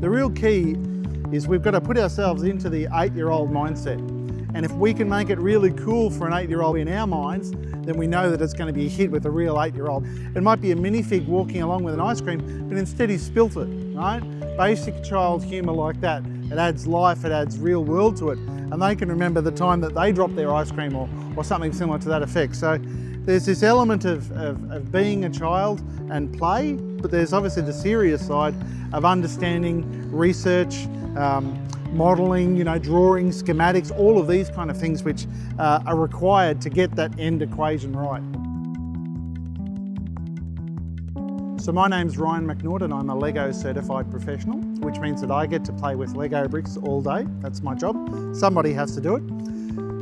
The real key is we've got to put ourselves into the 8-year-old mindset. And if we can make it really cool for an 8-year-old in our minds, then we know that it's going to be a hit with a real 8-year-old. It might be a minifig walking along with an ice cream, but instead he spilt it, right? Basic child humour like that. It adds life, it adds real world to it. And they can remember the time that they dropped their ice cream or something similar to that effect. So there's this element of being a child and play, but there's obviously the serious side of understanding, research, modelling, drawing, schematics, all of these kind of things which are required to get that end equation right. So my name's Ryan McNaught and I'm a Lego certified professional, which means that I get to play with Lego bricks all day. That's my job. Somebody has to do it.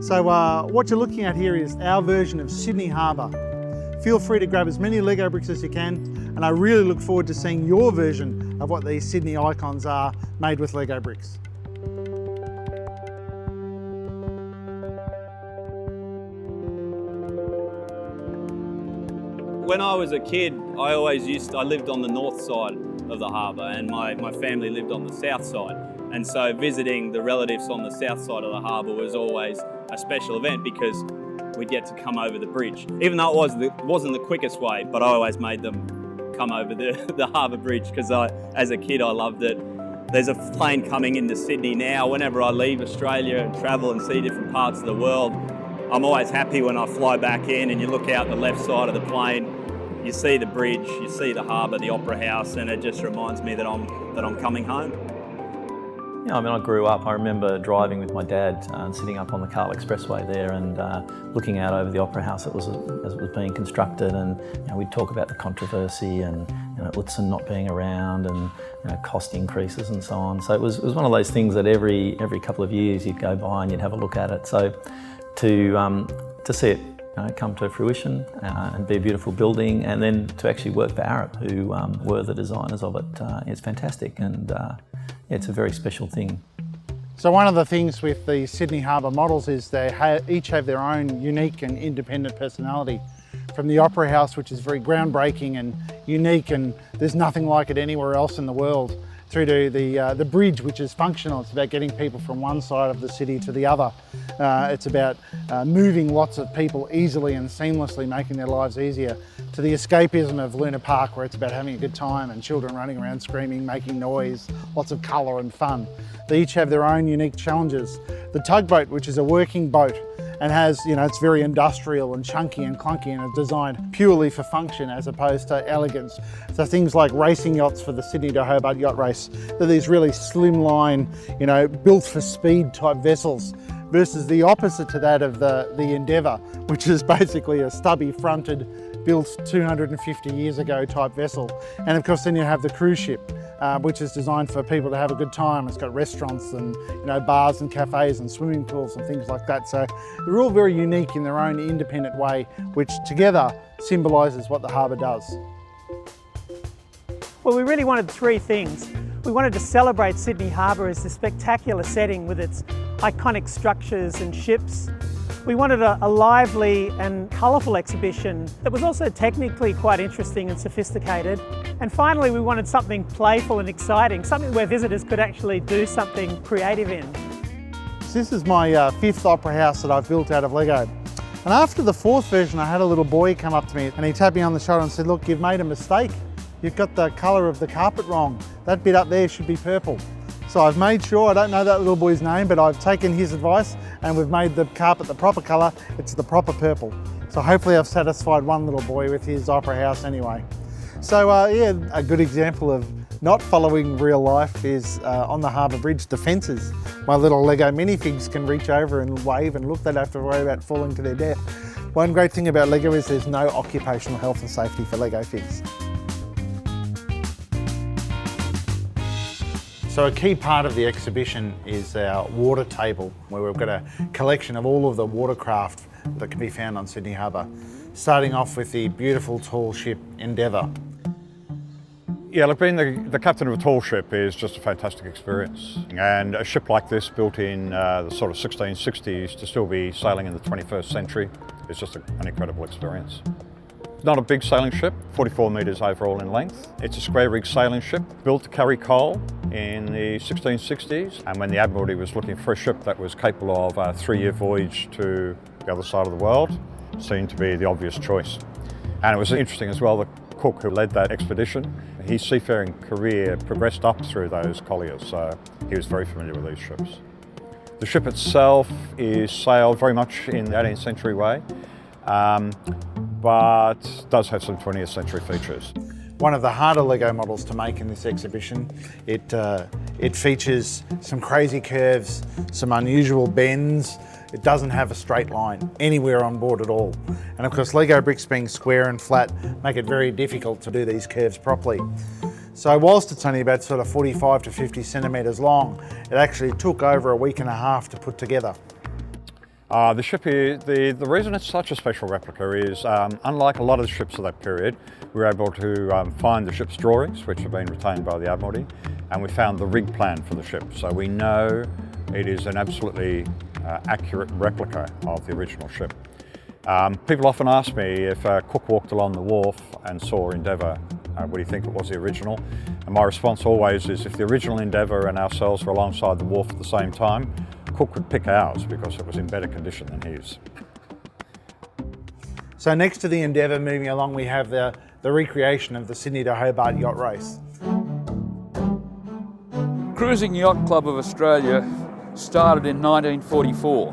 So what you're looking at here is our version of Sydney Harbour. Feel free to grab as many Lego bricks as you can, and I really look forward to seeing your version of what these Sydney icons are made with Lego bricks. When I was a kid, I lived on the north side of the harbour and my family lived on the south side. And so visiting the relatives on the south side of the harbour was always a special event because we'd get to come over the bridge. Even though it wasn't the quickest way, but I always made them come over the harbour bridge because as a kid I loved it. There's a plane coming into Sydney now. Whenever I leave Australia and travel and see different parts of the world, I'm always happy when I fly back in and you look out the left side of the plane, you see the bridge, you see the harbour, the Opera House, and it just reminds me that I'm coming home. Yeah, I grew up, I remember driving with my dad and sitting up on the Carl Expressway there and looking out over the Opera House as it was being constructed, and we'd talk about the controversy and Utzon not being around and cost increases and so on. So it was one of those things that every couple of years you'd go by and you'd have a look at it. So to see it come to fruition and be a beautiful building, and then to actually work for Arup, who were the designers of it, it's fantastic, and it's a very special thing. So one of the things with the Sydney Harbour models is they each have their own unique and independent personality. From the Opera House, which is very groundbreaking and unique, and there's nothing like it anywhere else in the world, through to the bridge, which is functional. It's about getting people from one side of the city to the other. It's about moving lots of people easily and seamlessly, making their lives easier, to the escapism of Luna Park, where it's about having a good time and children running around screaming, making noise, lots of colour and fun. They each have their own unique challenges. The Tugboat, which is a working boat, and has, it's very industrial and chunky and clunky, and it's designed purely for function as opposed to elegance. So things like racing yachts for the Sydney to Hobart yacht race, they're these really slimline, built for speed type vessels, versus the opposite to that of the Endeavour, which is basically a stubby fronted, built 250 years ago type vessel. And of course then you have the cruise ship, which is designed for people to have a good time. It's got restaurants and bars and cafes and swimming pools and things like that. So they're all very unique in their own independent way, which together symbolises what the harbour does. Well, we really wanted three things. We wanted to celebrate Sydney Harbour as a spectacular setting with its iconic structures and ships. We wanted a lively and colourful exhibition that was also technically quite interesting and sophisticated. And finally, we wanted something playful and exciting, something where visitors could actually do something creative in. This is my fifth Opera House that I've built out of Lego. And after the fourth version, I had a little boy come up to me and he tapped me on the shoulder and said, "Look, you've made a mistake. You've got the colour of the carpet wrong. That bit up there should be purple." So I've made sure, I don't know that little boy's name, but I've taken his advice and we've made the carpet the proper colour. It's the proper purple. So hopefully I've satisfied one little boy with his Opera House anyway. So yeah, a good example of not following real life is on the Harbour Bridge, the fences. My little Lego minifigs can reach over and wave and look, they don't have to worry about falling to their death. One great thing about Lego is there's no occupational health and safety for Lego figs. So a key part of the exhibition is our water table, where we've got a collection of all of the watercraft that can be found on Sydney Harbour, starting off with the beautiful tall ship Endeavour. Yeah, look, being the captain of a tall ship is just a fantastic experience. And a ship like this, built in the sort of 1660s, to still be sailing in the 21st century, is just an incredible experience. Not a big sailing ship, 44 metres overall in length. It's a square rig sailing ship built to carry coal in the 1660s, and when the Admiralty was looking for a ship that was capable of a 3-year voyage to the other side of the world, seemed to be the obvious choice. And it was interesting as well, the cook who led that expedition, his seafaring career progressed up through those colliers, so he was very familiar with these ships. The ship itself is sailed very much in the 18th century way, but does have some 20th century features. One of the harder Lego models to make in this exhibition. It features some crazy curves, some unusual bends. It doesn't have a straight line anywhere on board at all. And of course, Lego bricks being square and flat make it very difficult to do these curves properly. So whilst it's only about sort of 45 to 50 centimetres long, it actually took over a week and a half to put together. The ship here, the reason it's such a special replica is, unlike a lot of the ships of that period, we were able to find the ship's drawings, which have been retained by the Admiralty, and we found the rig plan for the ship. So we know it is an absolutely accurate replica of the original ship. People often ask me if a cook walked along the wharf and saw Endeavour, would he think it was the original? And my response always is, if the original Endeavour and ourselves were alongside the wharf at the same time, cook would pick ours because it was in better condition than his. So next to the Endeavour, moving along, we have the recreation of the Sydney to Hobart yacht race. Cruising Yacht Club of Australia started in 1944.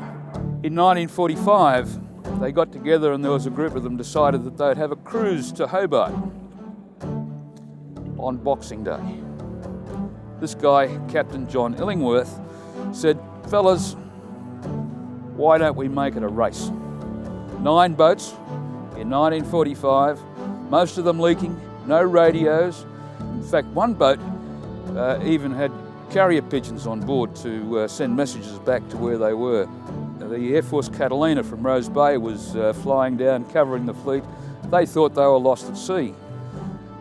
In 1945, they got together and there was a group of them decided that they'd have a cruise to Hobart on Boxing Day. This guy, Captain John Illingworth, said, "Fellas, why don't we make it a race?" 9 boats in 1945, most of them leaking, no radios. In fact, one boat even had carrier pigeons on board to send messages back to where they were. The Air Force Catalina from Rose Bay was flying down, covering the fleet. They thought they were lost at sea.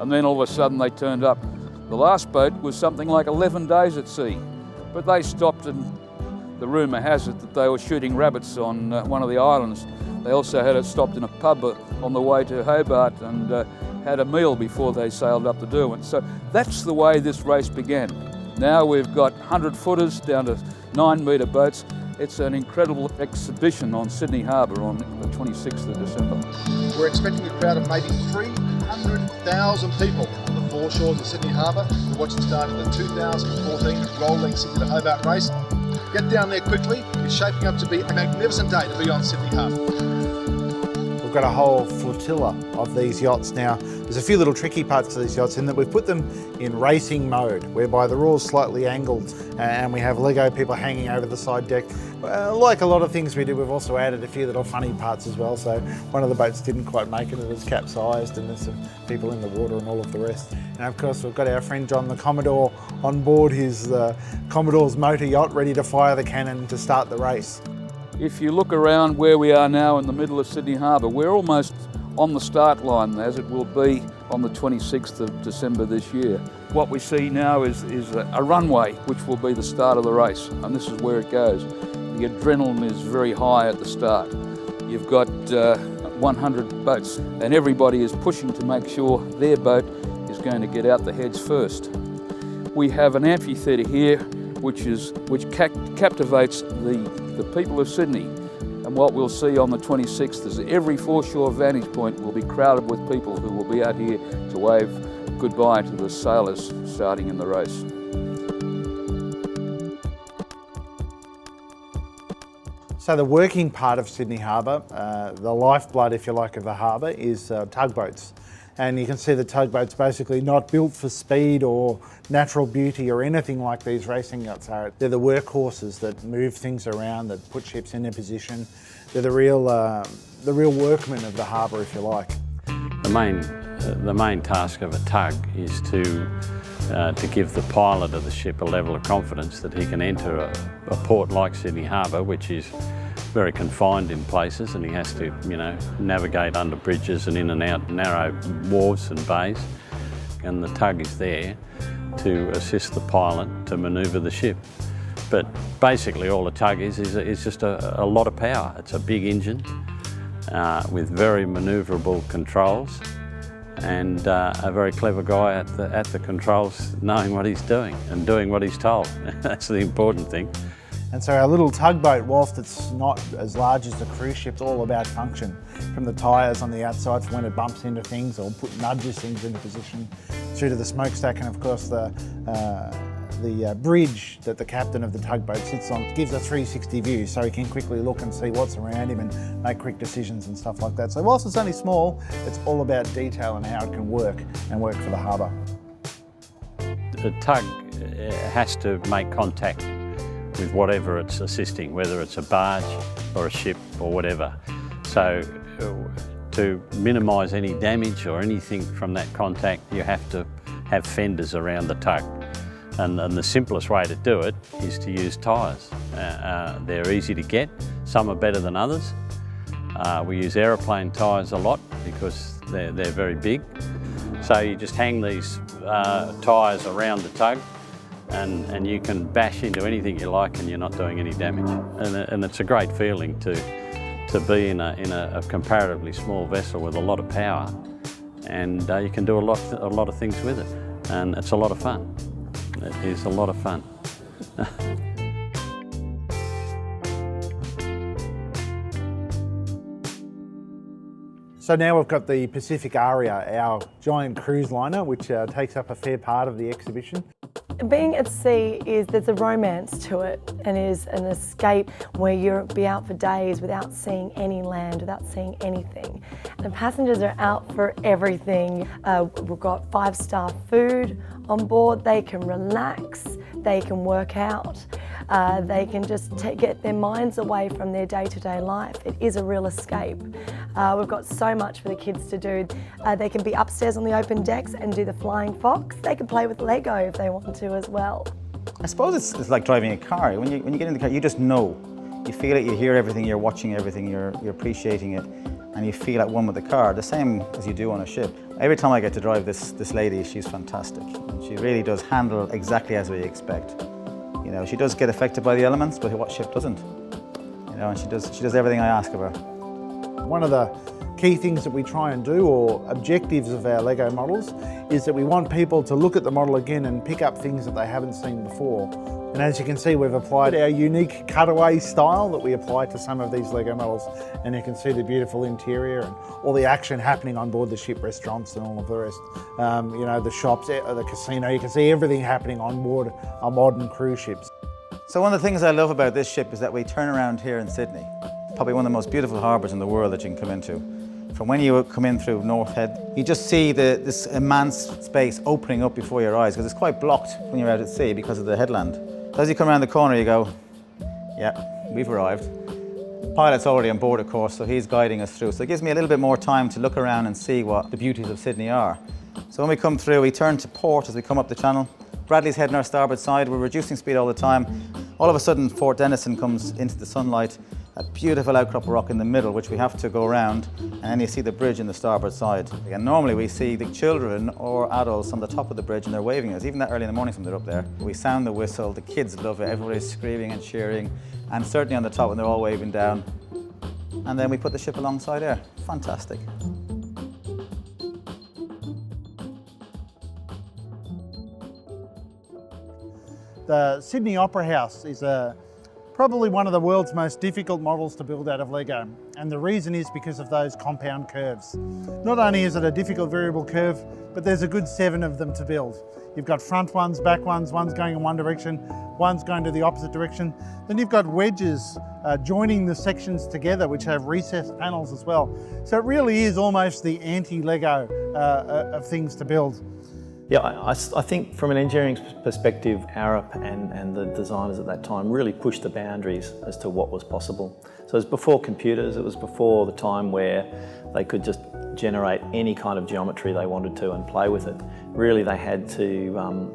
And then all of a sudden they turned up. The last boat was something like 11 days at sea, but they stopped, and the rumour has it that they were shooting rabbits on one of the islands. They also had it stopped in a pub on the way to Hobart and had a meal before they sailed up the Derwent. So that's the way this race began. Now we've got 100-footers down to 9-metre boats. It's an incredible exhibition on Sydney Harbour on the 26th of December. We're expecting a crowd of maybe 300,000 people on the foreshores of Sydney Harbour to watch the start of the 2014 rolling Sydney to Hobart race. Get down there quickly. It's shaping up to be a magnificent day to be on Sydney Harbour. We've got a whole flotilla of these yachts now. There's a few little tricky parts to these yachts in that we've put them in racing mode, whereby the oar's slightly angled and we have Lego people hanging over the side deck. Like a lot of things we do, we've also added a few little funny parts as well. So one of the boats didn't quite make it, it was capsized and there's some people in the water and all of the rest. And of course we've got our friend John the Commodore on board his Commodore's motor yacht, ready to fire the cannon to start the race. If you look around where we are now in the middle of Sydney Harbour, we're almost on the start line, as it will be on the 26th of December this year. What we see now is a runway, which will be the start of the race, and this is where it goes. The adrenaline is very high at the start. You've got 100 boats, and everybody is pushing to make sure their boat is going to get out the heads first. We have an amphitheatre here, which captivates the people of Sydney. And what we'll see on the 26th is that every foreshore vantage point will be crowded with people who will be out here to wave goodbye to the sailors starting in the race. So the working part of Sydney Harbour, the lifeblood, if you like, of the harbour is tugboats. And you can see the tugboats basically not built for speed or natural beauty or anything like these racing yachts are. They're the workhorses that move things around, that put ships in their position. They're the real workmen of the harbour, if you like. The main task of a tug is to give the pilot of the ship a level of confidence that he can enter a port like Sydney Harbour, which is very confined in places, and he has to, navigate under bridges and in and out narrow wharves and bays. And the tug is there to assist the pilot to manoeuvre the ship. But basically all a tug is just a lot of power. It's a big engine with very manoeuvrable controls, and a very clever guy at the controls, knowing what he's doing and doing what he's told. That's the important thing. And so our little tugboat, whilst it's not as large as the cruise ship, it's all about function. From the tyres on the outside for when it bumps into things or nudges things into position, through to the smokestack, and of course the bridge that the captain of the tugboat sits on gives a 360 view, so he can quickly look and see what's around him and make quick decisions and stuff like that. So whilst it's only small, it's all about detail and how it can work and work for the harbour. The tug has to make contact with whatever it's assisting, whether it's a barge or a ship or whatever. So to minimise any damage or anything from that contact, you have to have fenders around the tug. And the simplest way to do it is to use tyres. They're easy to get, some are better than others. We use aeroplane tyres a lot because they're very big. So you just hang these tyres around the tug, and you can bash into anything you like and you're not doing any damage. And it's a great feeling to be in a comparatively small vessel with a lot of power, and you can do a lot of things with it, and it's a lot of fun. It is a lot of fun. So now we've got the Pacific Aria, our giant cruise liner, which takes up a fair part of the exhibition. Being at sea there's a romance to it, and is an escape where you'll be out for days without seeing any land, without seeing anything. The passengers are out for everything. We've got 5-star food on board. They can relax, they can work out, they can just get their minds away from their day-to-day life. It is a real escape. We've got so much for the kids to do. They can be upstairs on the open decks and do the flying fox. They can play with Lego if they want to as well. I suppose it's like driving a car. When you get in the car, you just know. You feel it, you hear everything, you're watching everything, you're appreciating it, and you feel at one with the car, the same as you do on a ship. Every time I get to drive this lady, she's fantastic. She really does handle exactly as we expect. You know, she does get affected by the elements, but what ship doesn't? You know, and she does everything I ask of her. One of the key things that we try and do, or objectives of our Lego models, is that we want people to look at the model again and pick up things that they haven't seen before. And as you can see, we've applied our unique cutaway style that we apply to some of these Lego models, and you can see the beautiful interior and all the action happening on board the ship, restaurants and all of the rest. You know, the shops, the casino, you can see everything happening on board our modern cruise ships. So one of the things I love about this ship is that we turn around here in Sydney. Probably one of the most beautiful harbours in the world that you can come into. From when you come in through North Head, you just see this immense space opening up before your eyes, because it's quite blocked when you're out at sea because of the headland. So as you come around the corner, you go, yeah, we've arrived. The pilot's already on board, of course, so he's guiding us through. So it gives me a little bit more time to look around and see what the beauties of Sydney are. So when we come through, we turn to port as we come up the channel. Bradley's heading our starboard side. We're reducing speed all the time. All of a sudden, Fort Denison comes into the sunlight. A beautiful outcrop of rock in the middle, which we have to go around, and then you see the bridge in the starboard side. Again, normally we see the children or adults on the top of the bridge and they're waving at us, even that early in the morning when they're up there. We sound the whistle, the kids love it, everybody's screaming and cheering, and certainly on the top when they're all waving down. And then we put the ship alongside there. Fantastic. The Sydney Opera House is probably one of the world's most difficult models to build out of Lego, and the reason is because of those compound curves. Not only is it a difficult variable curve, but there's a good 7 of them to build. You've got front ones, back ones, one's going in one direction, one's going to the opposite direction. Then you've got wedges joining the sections together, which have recessed panels as well. So it really is almost the anti-Lego of things to build. Yeah, I think from an engineering perspective, Arup and the designers at that time really pushed the boundaries as to what was possible. So it was before computers, it was before the time where they could just generate any kind of geometry they wanted to and play with it. Really they had to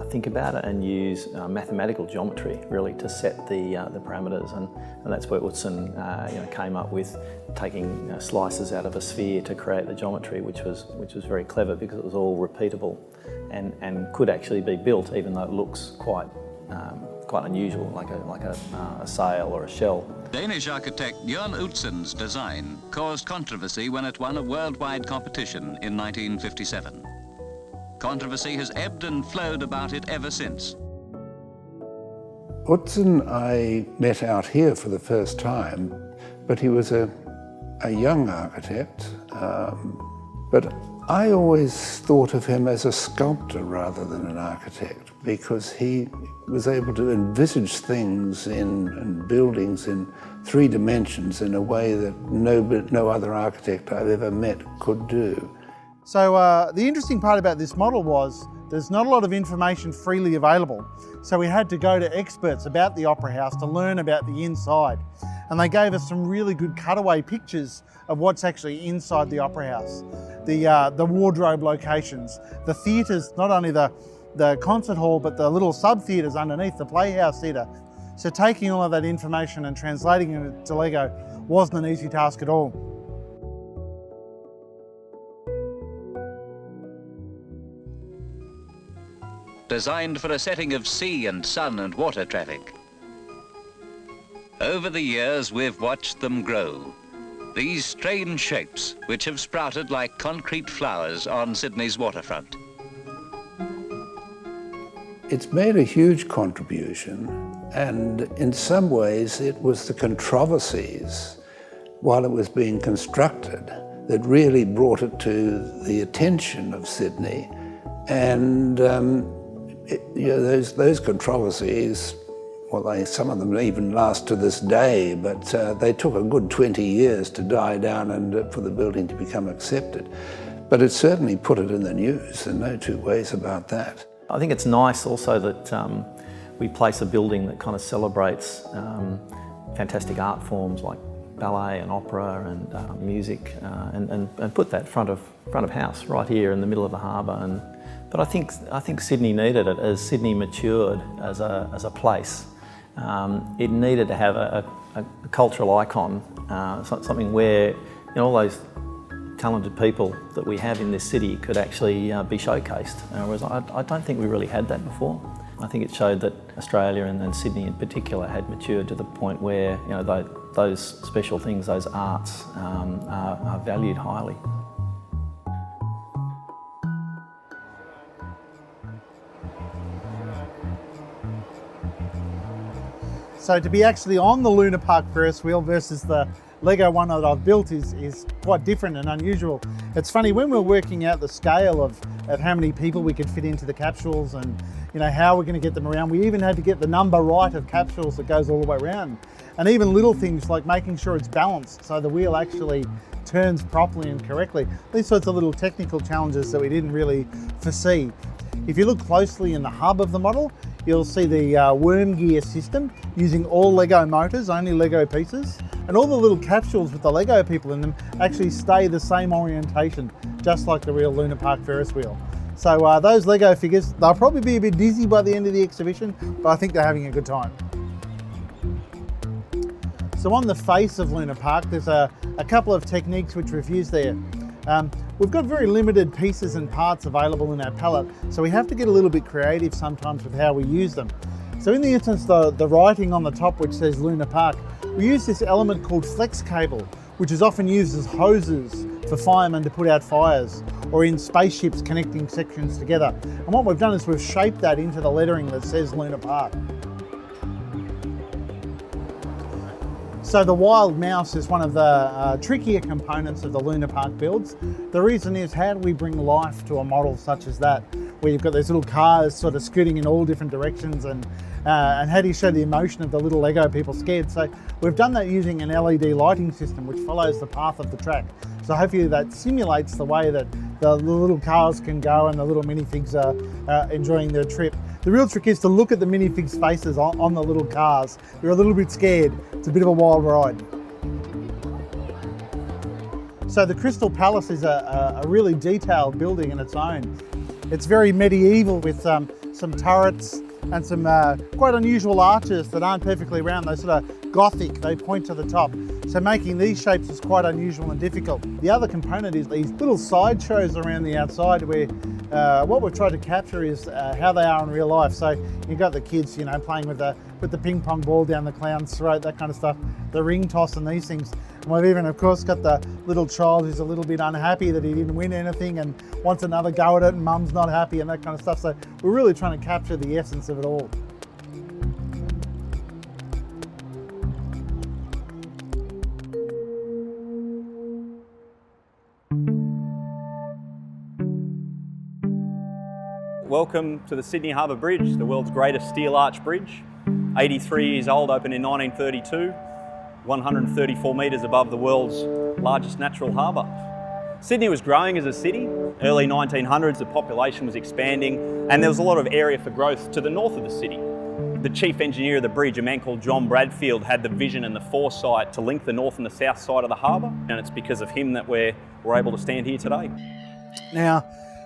think about it and use mathematical geometry really to set the parameters, and that's where Utzon came up with taking slices out of a sphere to create the geometry, which was very clever because it was all repeatable and could actually be built, even though it looks quite unusual, like a sail or a shell. Danish architect Jørn Utsen's design caused controversy when it won a worldwide competition in 1957. Controversy has ebbed and flowed about it ever since. Utsen I met out here for the first time, but he was a young architect. But I always thought of him as a sculptor rather than an architect, because he was able to envisage things in buildings in 3 dimensions in a way that no other architect I've ever met could do. So the interesting part about this model was there's not a lot of information freely available. So we had to go to experts about the Opera House to learn about the inside. And they gave us some really good cutaway pictures of what's actually inside the Opera House. The wardrobe locations, the theatres, not only the concert hall, but the little sub-theatres underneath, the Playhouse Theatre. So taking all of that information and translating it to Lego wasn't an easy task at all. Designed for a setting of sea and sun and water traffic. Over the years, we've watched them grow. These strange shapes, which have sprouted like concrete flowers on Sydney's waterfront. It's made a huge contribution, and in some ways it was the controversies while it was being constructed that really brought it to the attention of Sydney. And those controversies, well, some of them even last to this day, but they took a good 20 years to die down and for the building to become accepted. But it certainly put it in the news, there's no two ways about that. I think it's nice also that we place a building that kind of celebrates fantastic art forms like ballet and opera and music, and put that front of house right here in the middle of the harbour. But I think Sydney needed it. As Sydney matured as a place, it needed to have a cultural icon, something where all those talented people that we have in this city could actually be showcased. Whereas I don't think we really had that before. I think it showed that Australia and Sydney in particular had matured to the point where those special things, those arts, are valued highly. So to be actually on the Luna Park Ferris wheel versus the Lego one that I've built is quite different and unusual. It's funny, when we're working out the scale of how many people we could fit into the capsules and how we're going to get them around, we even had to get the number right of capsules that goes all the way around. And even little things like making sure it's balanced so the wheel actually turns properly and correctly. These sorts of little technical challenges that we didn't really foresee. If you look closely in the hub of the model, you'll see the worm gear system using all Lego motors, only Lego pieces. And all the little capsules with the Lego people in them actually stay the same orientation, just like the real Luna Park Ferris wheel. So those Lego figures, they'll probably be a bit dizzy by the end of the exhibition, but I think they're having a good time. So on the face of Luna Park, there's a couple of techniques which we've used there. We've got very limited pieces and parts available in our palette, so we have to get a little bit creative sometimes with how we use them. So in the instance, the writing on the top which says Luna Park, we use this element called flex cable, which is often used as hoses for firemen to put out fires, or in spaceships connecting sections together. And what we've done is we've shaped that into the lettering that says Luna Park. So the wild mouse is one of the trickier components of the Luna Park builds. The reason is, how do we bring life to a model such as that, where you've got those little cars sort of scooting in all different directions, and how do you show the emotion of the little Lego people scared? So we've done that using an LED lighting system which follows the path of the track. So hopefully that simulates the way that the little cars can go and the little minifigs are enjoying their trip. The real trick is to look at the minifigs' faces on the little cars. They're a little bit scared. It's a bit of a wild ride. So the Crystal Palace is a really detailed building in its own. It's very medieval with some turrets and some quite unusual arches that aren't perfectly round. They're sort of Gothic, they point to the top. So making these shapes is quite unusual and difficult. The other component is these little sideshows around the outside where what we've tried to capture is how they are in real life. So you've got the kids, you know, playing with the ping pong ball down the clown's throat, that kind of stuff, the ring toss and these things. And we've even, of course, got the little child who's a little bit unhappy that he didn't win anything and wants another go at it, and mum's not happy and that kind of stuff. So we're really trying to capture the essence of it all. Welcome to the Sydney Harbour Bridge, the world's greatest steel arch bridge. 83 years old, opened in 1932, 134 metres above the world's largest natural harbour. Sydney was growing as a city. Early 1900s, the population was expanding and there was a lot of area for growth to the north of the city. The chief engineer of the bridge, a man called John Bradfield, had the vision and the foresight to link the north and the south side of the harbour, and it's because of him that we're able to stand here today. Now,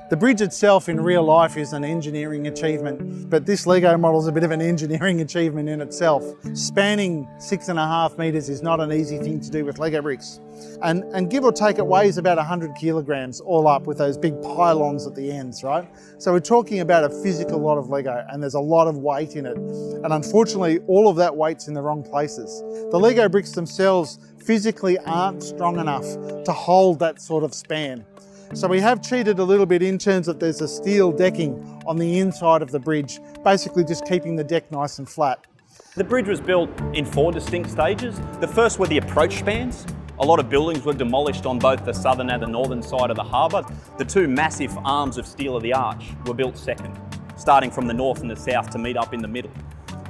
the bridge itself in real life is an engineering achievement, but this Lego model is a bit of an engineering achievement in itself. Spanning 6.5 metres is not an easy thing to do with Lego bricks. And give or take, it weighs about 100 kilograms all up with those big pylons at the ends, right? So we're talking about a physical lot of Lego, and there's a lot of weight in it. And unfortunately, all of that weight's in the wrong places. The Lego bricks themselves physically aren't strong enough to hold that sort of span. So we have cheated a little bit in terms of there's a steel decking on the inside of the bridge, basically just keeping the deck nice and flat. The bridge was built in 4 distinct stages. The first were the approach spans. A lot of buildings were demolished on both the southern and the northern side of the harbour. The 2 massive arms of steel of the arch were built second, starting from the north and the south to meet up in the middle.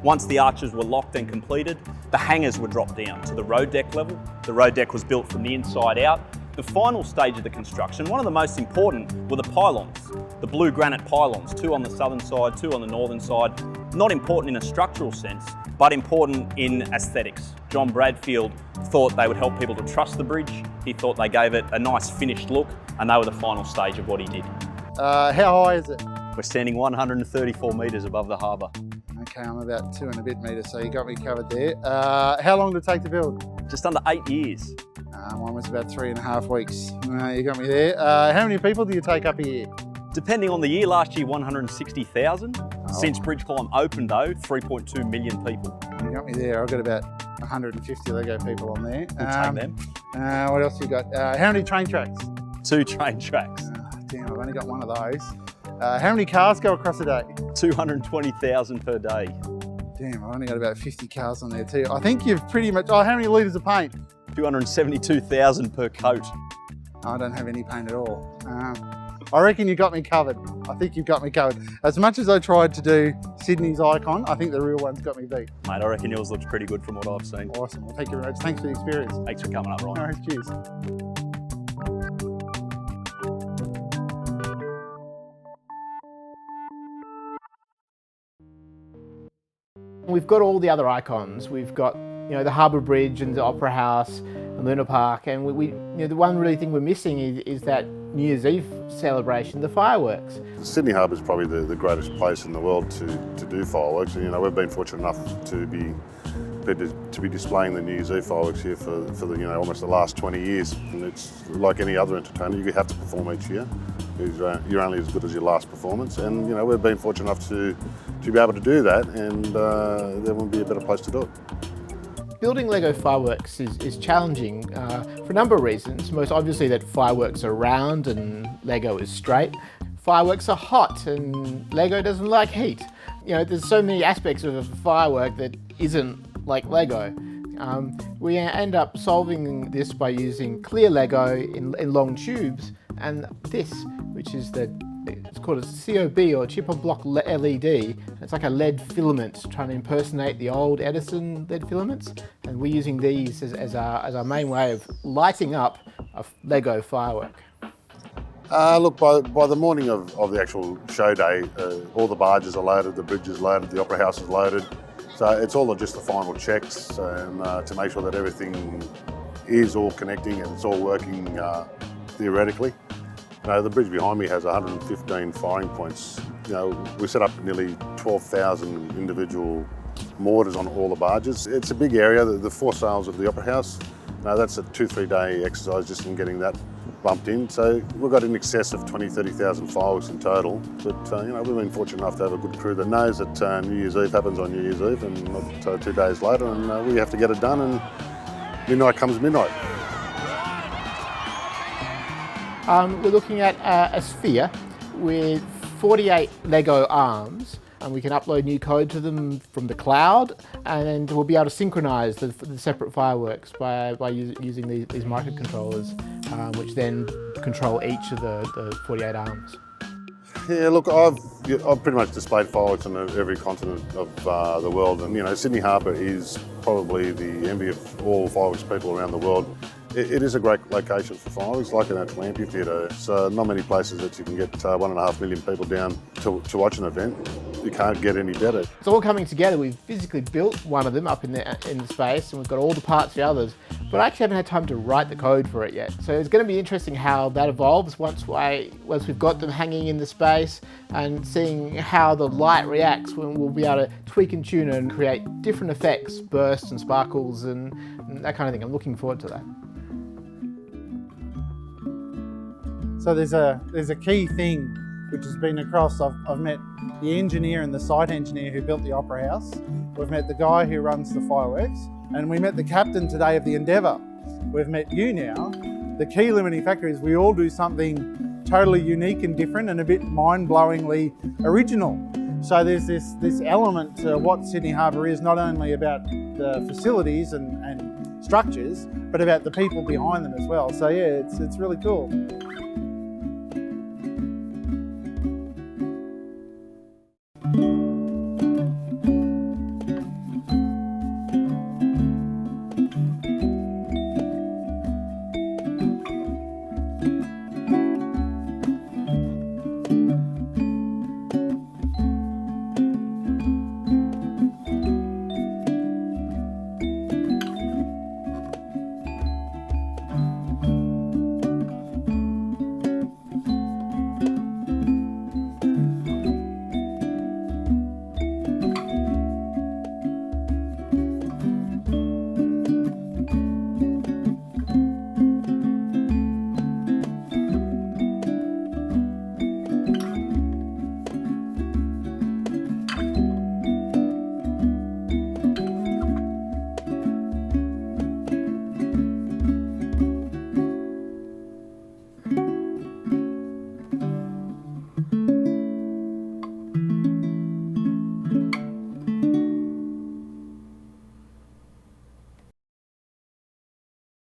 Once the arches were locked and completed, the hangars were dropped down to the road deck level. The road deck was built from the inside out. The final stage of the construction, one of the most important, were the pylons, the blue granite pylons, 2 on the southern side, 2 on the northern side. Not important in a structural sense, but important in aesthetics. John Bradfield thought they would help people to trust the bridge. He thought they gave it a nice finished look, and they were the final stage of what he did. How high is it? We're standing 134 metres above the harbour. Okay, I'm about 2 and a bit metres, so you got me covered there. How long did it take to build? Just under 8 years. Mine was about 3.5 weeks. You got me there. How many people do you take up a year? Depending on the year, last year 160,000. Since Bridge Climb opened though, 3.2 million people. You got me there. I've got about 150 Lego people on there. We'll take them. What else you got? How many train tracks? 2 train tracks. Damn, I've only got one of those. How many cars go across a day? 220,000 per day. Damn, I've only got about 50 cars on there too. I think you've pretty much, how many litres of paint? 272,000 per coat. I don't have any paint at all. I reckon you got me covered. I think you've got me covered. As much as I tried to do Sydney's icon, I think the real one's got me beat. Mate, I reckon yours looks pretty good from what I've seen. Awesome. Well, thank you very much. Thanks for the experience. Thanks for coming up, Ryan. All right, cheers. We've got all the other icons. We've got, you know, the Harbour Bridge and the Opera House and Luna Park, and we you know, the one really thing we're missing is that New Year's Eve celebration, the fireworks. Sydney Harbour is probably the greatest place in the world to do fireworks, and you know we've been fortunate enough to be displaying the New Year's Eve fireworks here for the you know almost the last 20 years, and it's like any other entertainer. You have to perform each year. You're only as good as your last performance, and you know we've been fortunate enough to be able to do that, and there wouldn't be a better place to do it. Building Lego fireworks is challenging for a number of reasons. Most obviously that fireworks are round and Lego is straight. Fireworks are hot and Lego doesn't like heat. You know, there's so many aspects of a firework that isn't like Lego. We end up solving this by using clear Lego in long tubes, and this, which is it's called a COB or chip on block LED. It's like a lead filament trying to impersonate the old Edison lead filaments, and we're using these as our main way of lighting up a Lego firework. Look, by the morning of the actual show day, all the barges are loaded, the bridge is loaded, the Opera House is loaded. So it's all just the final checks and to make sure that everything is all connecting and it's all working theoretically. You know, the bridge behind me has 115 firing points. You know, we set up nearly 12,000 individual mortars on all the barges. It's a big area. The 4 sails of the Opera House, that's a 2-3 day exercise just in getting that bumped in. So we've got in excess of 30,000 fireworks in total. But you know, we've been fortunate enough to have a good crew that knows that New Year's Eve happens on New Year's Eve and not 2 days later, and we have to get it done, and midnight comes midnight. We're looking at a sphere with 48 Lego arms, and we can upload new code to them from the cloud, and we'll be able to synchronise the separate fireworks by using these microcontrollers, which then control each of the 48 arms. Yeah, look, I've pretty much displayed fireworks on every continent of the world, and you know, Sydney Harbour is probably the envy of all fireworks people around the world. It is a great location for fireworks, like an actual amphitheatre. It's not many places that you can get 1.5 million people down to watch an event. You can't get any better. It's all coming together. We've physically built one of them up in the space, and we've got all the parts for the others, but I actually haven't had time to write the code for it yet. So it's going to be interesting how that evolves once we've got them hanging in the space, and seeing how the light reacts when we'll be able to tweak and tune it and create different effects, bursts and sparkles and that kind of thing. I'm looking forward to that. So there's a key thing which has been across. I've met the engineer and the site engineer who built the Opera House. We've met the guy who runs the fireworks, and we met the captain today of the Endeavour. We've met you now. The key limiting factor is we all do something totally unique and different and a bit mind-blowingly original. So there's this element to what Sydney Harbour is, not only about the facilities and structures, but about the people behind them as well. So yeah, it's really cool.